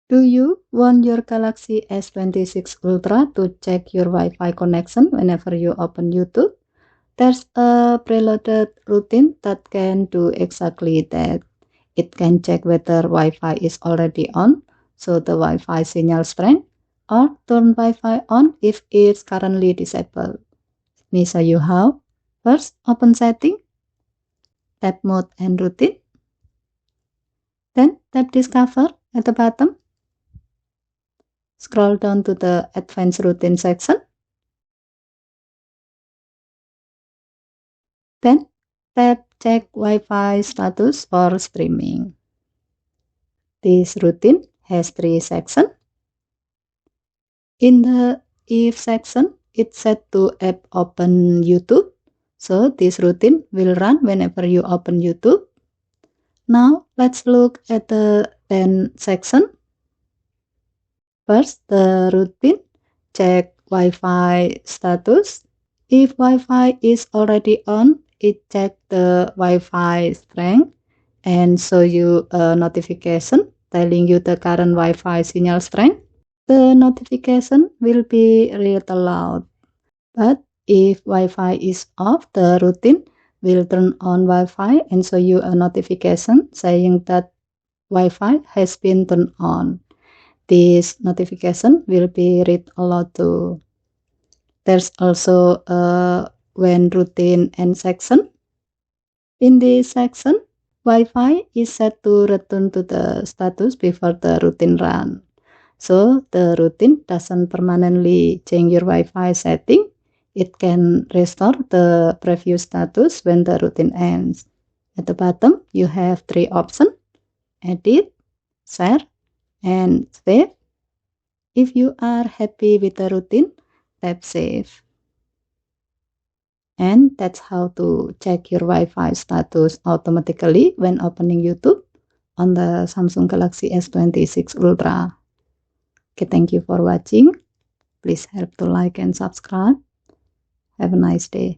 Do you want your Galaxy S26 Ultra to check your Wi-Fi connection whenever you open YouTube? There's a preloaded routine that can do exactly that. It can check whether Wi-Fi is already on, so the Wi-Fi signal strength, or turn Wi-Fi on if it's currently disabled. Let me show you how. First, open setting, tap mode and routine, then tap discover at the bottom. Scroll down to the advanced routine section. Then tap check Wi-Fi status or streaming. This routine has 3 sections. In the if section, it's set to app open YouTube. So this routine will run whenever you open YouTube. Now let's look at the then section. First, the routine check Wi-Fi status. If Wi-Fi is already on, it check the Wi-Fi strength and show you a notification telling you the current Wi-Fi signal strength. The notification will be read aloud. But if Wi-Fi is off, the routine will turn on Wi-Fi and show you a notification saying that Wi-Fi has been turned on. This notification will be read aloud too. There's also a when routine end section. In this section, Wi-Fi is set to return to the status before the routine run. So the routine doesn't permanently change your Wi-Fi setting. It can restore the previous status when the routine ends. At the bottom, you have 3 options: edit, share, and save. If you are happy with the routine, tap save. And that's how to check your Wi-Fi status automatically when opening YouTube on the Samsung Galaxy S26 Ultra. Okay, thank you for watching. Please help to like and subscribe. Have a nice day.